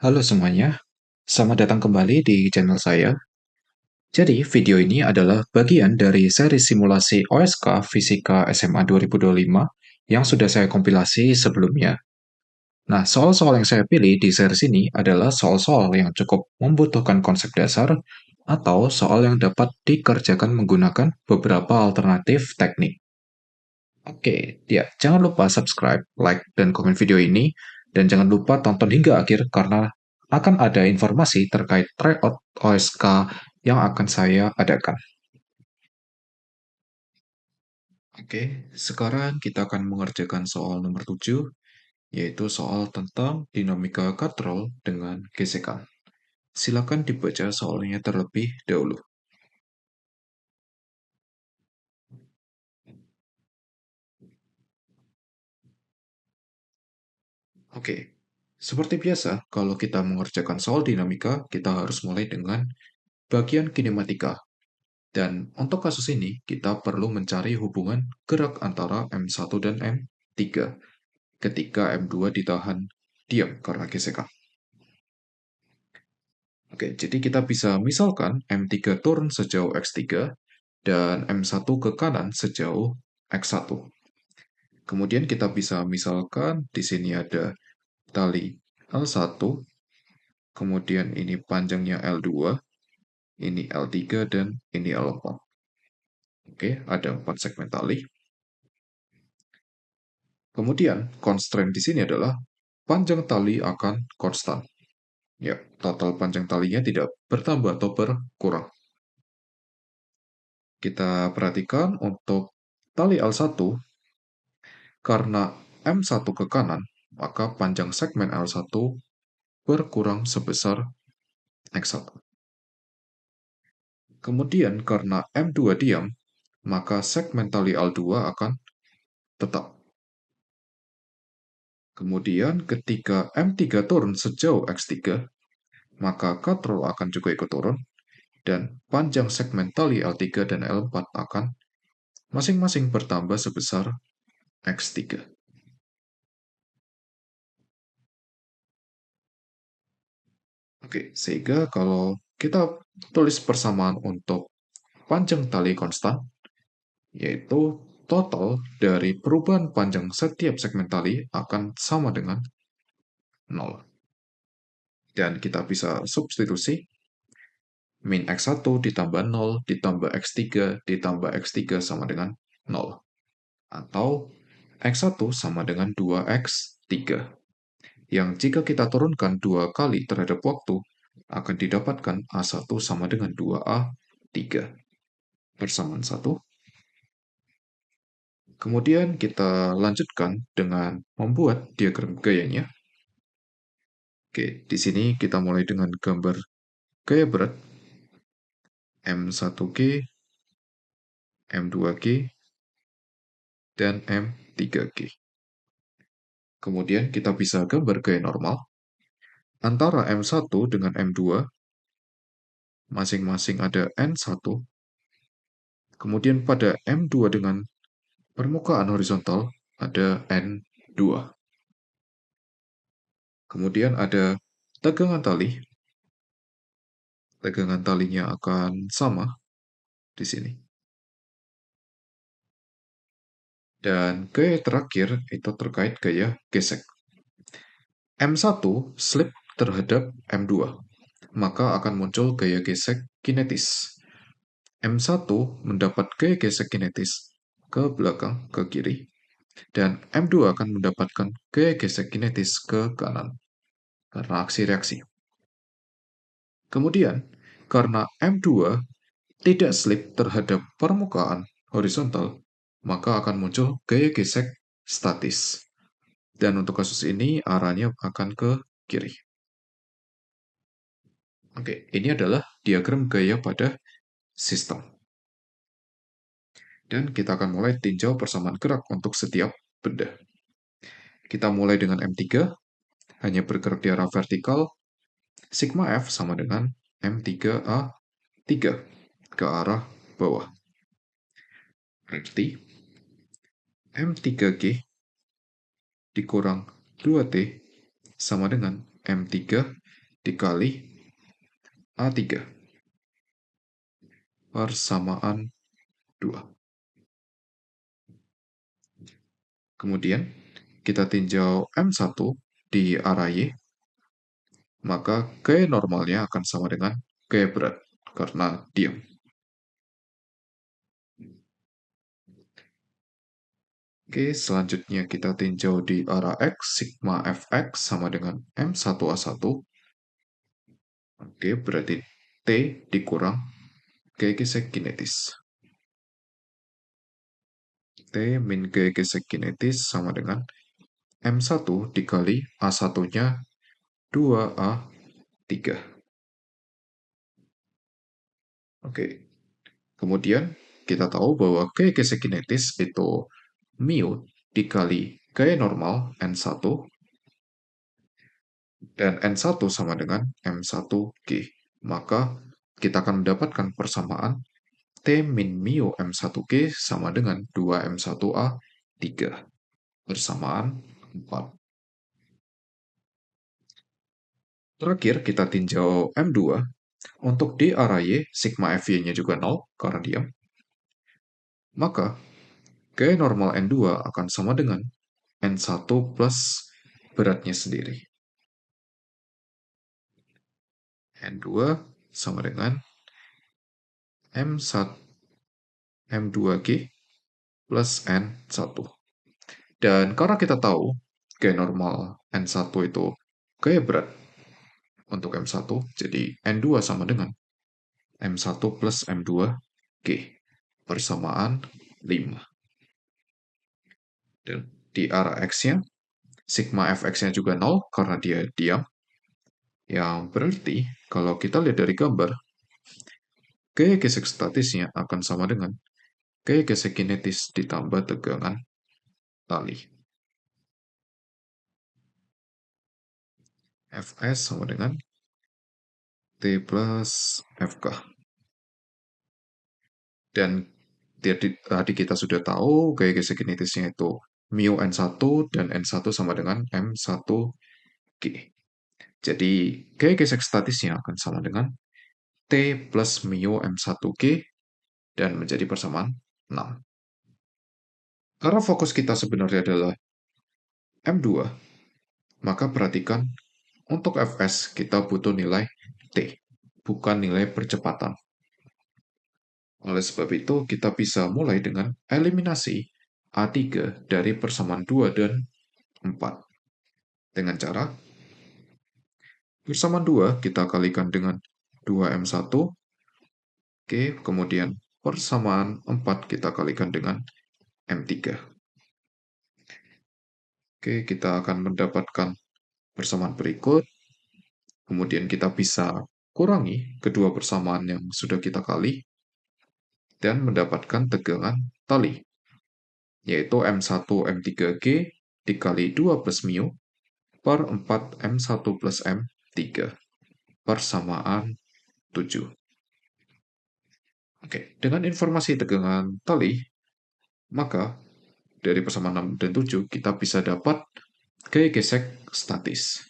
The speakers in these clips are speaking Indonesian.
Halo semuanya, selamat datang kembali di channel saya. Jadi, video ini adalah bagian dari seri simulasi OSK Fisika SMA 2025 yang sudah saya kompilasi sebelumnya. Nah, soal-soal yang saya pilih di seri ini adalah soal-soal yang cukup membutuhkan konsep dasar atau soal yang dapat dikerjakan menggunakan beberapa alternatif teknik. Oke, ya, jangan lupa subscribe, like, dan komen video ini, dan jangan lupa tonton hingga akhir karena akan ada informasi terkait tryout OSK yang akan saya adakan. Oke, sekarang kita akan mengerjakan soal nomor 7, yaitu soal tentang dinamika katrol dengan gesekan. Silakan dibaca soalnya terlebih dahulu. Oke, seperti biasa, kalau kita mengerjakan soal dinamika, kita harus mulai dengan bagian kinematika. Dan untuk kasus ini, kita perlu mencari hubungan gerak antara M1 dan M3 ketika M2 ditahan diam karena gesekan. Oke, jadi kita bisa misalkan M3 turun sejauh X3 dan M1 ke kanan sejauh X1. Kemudian kita bisa misalkan di sini ada tali L1, kemudian ini panjangnya L2, ini L3, dan ini L4. Oke, ada 4 segmen tali. Kemudian, constraint di sini adalah panjang tali akan konstan. Ya, total panjang talinya tidak bertambah atau berkurang. Kita perhatikan untuk tali L1, karena M1 ke kanan, maka panjang segmen L1 berkurang sebesar X1. Kemudian, karena M2 diam, maka segmen tali L2 akan tetap. Kemudian, ketika M3 turun sejauh X3, maka katrol akan juga ikut turun, dan panjang segmen tali L3 dan L4 akan masing-masing bertambah sebesar X3. Oke, sehingga kalau kita tulis persamaan untuk panjang tali konstan, yaitu total dari perubahan panjang setiap segmen tali akan sama dengan 0. Dan kita bisa substitusi min X1 ditambah 0 ditambah X3 ditambah X3 sama dengan 0. Atau X1 sama dengan 2X3. Yang jika kita turunkan 2 kali terhadap waktu, akan didapatkan A1 sama dengan 2A3. Persamaan 1. Kemudian kita lanjutkan dengan membuat diagram gayanya. Oke, di sini kita mulai dengan gambar gaya berat M1G, M2G, dan M3G. Kemudian kita bisa gambar gaya normal antara M1 dengan M2, masing-masing ada N1. Kemudian pada M2 dengan permukaan horizontal ada N2. Kemudian ada tegangan tali. Tegangan talinya akan sama di sini. Dan gaya terakhir itu terkait gaya gesek. M1 slip terhadap M2, maka akan muncul gaya gesek kinetis. M1 mendapat gaya gesek kinetis ke belakang, ke kiri, dan M2 akan mendapatkan gaya gesek kinetis ke kanan karena aksi reaksi. Kemudian, karena M2 tidak slip terhadap permukaan horizontal, maka akan muncul gaya gesek statis. Dan untuk kasus ini, arahnya akan ke kiri. Oke, ini adalah diagram gaya pada sistem. Dan kita akan mulai tinjau persamaan gerak untuk setiap benda. Kita mulai dengan M3, hanya bergerak di arah vertikal, sigma F sama dengan M3A3 ke arah bawah. Berarti M3G dikurang 2T sama dengan M3 dikali A3 persamaan 2. Kemudian, kita tinjau M1 di arah Y, maka gaya normalnya akan sama dengan gaya berat, karena diam. Oke, selanjutnya kita tinjau di arah X, sigma Fx sama dengan M1A1. Oke, berarti T dikurang gaya gesek kinetis. T min gaya gesek kinetis sama dengan M1 dikali A1-nya 2A3. Oke, kemudian kita tahu bahwa gaya gesek kinetis itu mu dikali gaya normal N1 dan N1 sama dengan M1G. Maka kita akan mendapatkan persamaan T min mu M1G sama dengan 2M1A3 persamaan 4. Terakhir, kita tinjau M2. Untuk di arah Y, sigma Fy-nya juga 0 karena diam. Maka, gaya normal N2 akan sama dengan N1 plus beratnya sendiri. N2 sama dengan M1, M2G plus N1. Dan karena kita tahu gaya normal N1 itu gaya berat untuk M1, jadi N2 sama dengan M1 plus M2G persamaan 5. Dan di arah X-nya, sigma Fx-nya juga 0 karena dia diam. Yang berarti, kalau kita lihat dari gambar, gaya gesek statisnya akan sama dengan gaya gesek kinetis ditambah tegangan tali. Fs sama dengan T plus Fk. Dan tadi kita sudah tahu gaya gesek kinetisnya itu mu N1 dan N1 sama dengan M1G. Jadi gaya gesek statisnya akan sama dengan T plus mu M1G dan menjadi persamaan 6. Karena fokus kita sebenarnya adalah M2, maka perhatikan untuk Fs kita butuh nilai T, bukan nilai percepatan. Oleh sebab itu, kita bisa mulai dengan eliminasi A3 dari persamaan 2 dan 4. Dengan cara persamaan 2 kita kalikan dengan 2M1, oke, kemudian persamaan 4 kita kalikan dengan M3. Oke, kita akan mendapatkan persamaan berikut. Kemudian kita bisa kurangi kedua persamaan yang sudah kita kali dan mendapatkan tegangan tali, yaitu M1 M3G dikali 2 plus mu per 4 M1 plus M3 persamaan 7. Oke, dengan informasi tegangan tali, maka dari persamaan 6 dan 7 kita bisa dapat gaya gesek statis.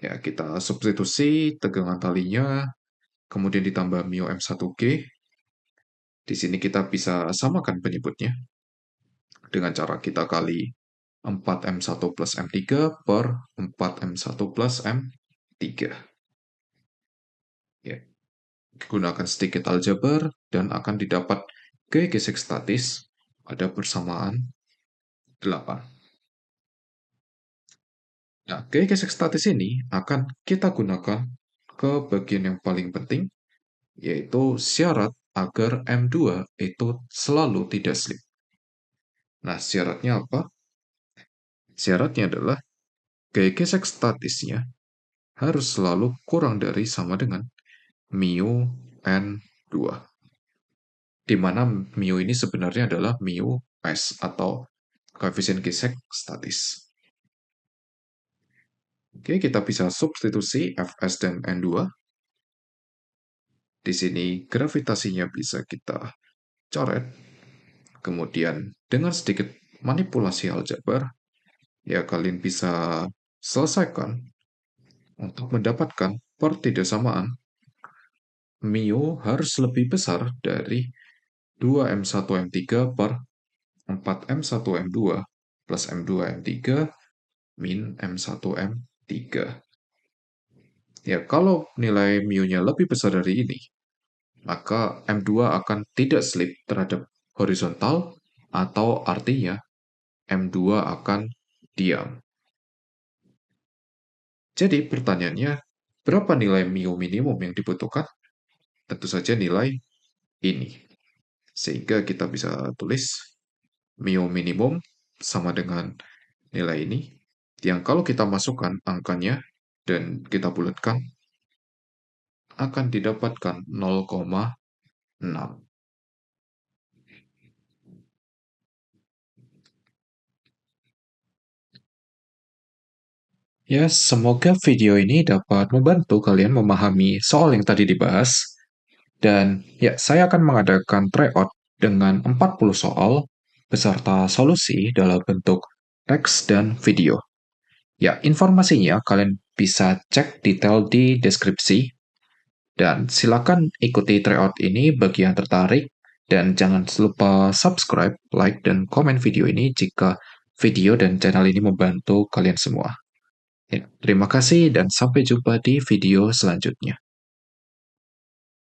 Ya, kita substitusi tegangan talinya, kemudian ditambah mu M1G. Di sini kita bisa samakan penyebutnya dengan cara kita kali 4M1 plus M3 per 4M1 plus M3. Ya, gunakan sedikit aljabar dan akan didapat gaya gesek statis pada persamaan 8. Nah, gaya gesek statis ini akan kita gunakan ke bagian yang paling penting, yaitu syarat agar M2 itu selalu tidak slip. Nah, syaratnya apa? Syaratnya adalah gaya gesek statisnya harus selalu kurang dari sama dengan mu N2. Di mana mu ini sebenarnya adalah mu S atau koefisien gesek statis. Oke, kita bisa substitusi Fs dan N2. Di sini gravitasinya bisa kita coret. Kemudian dengan sedikit manipulasi aljabar, ya kalian bisa selesaikan Untuk mendapatkan pertidaksamaan, mu harus lebih besar dari 2m1m3 per 4m1m2 plus m2m3 min m1m3. Ya, kalau nilai mu-nya lebih besar dari ini, maka M2 akan tidak slip terhadap horizontal atau artinya M2 akan diam. Jadi pertanyaannya, berapa nilai mu minimum yang dibutuhkan? Tentu saja nilai ini. Sehingga kita bisa tulis mu minimum sama dengan nilai ini, yang kalau kita masukkan angkanya dan kita bulatkan, akan didapatkan 0,6. Ya, semoga video ini dapat membantu kalian memahami soal yang tadi dibahas. Dan ya, saya akan mengadakan tryout dengan 40 soal beserta solusi dalam bentuk teks dan video. Ya, informasinya kalian bisa cek detail di deskripsi. Dan silakan ikuti tryout ini bagi yang tertarik. Dan jangan lupa subscribe, like, dan komen video ini jika video dan channel ini membantu kalian semua. Ya, terima kasih dan sampai jumpa di video selanjutnya.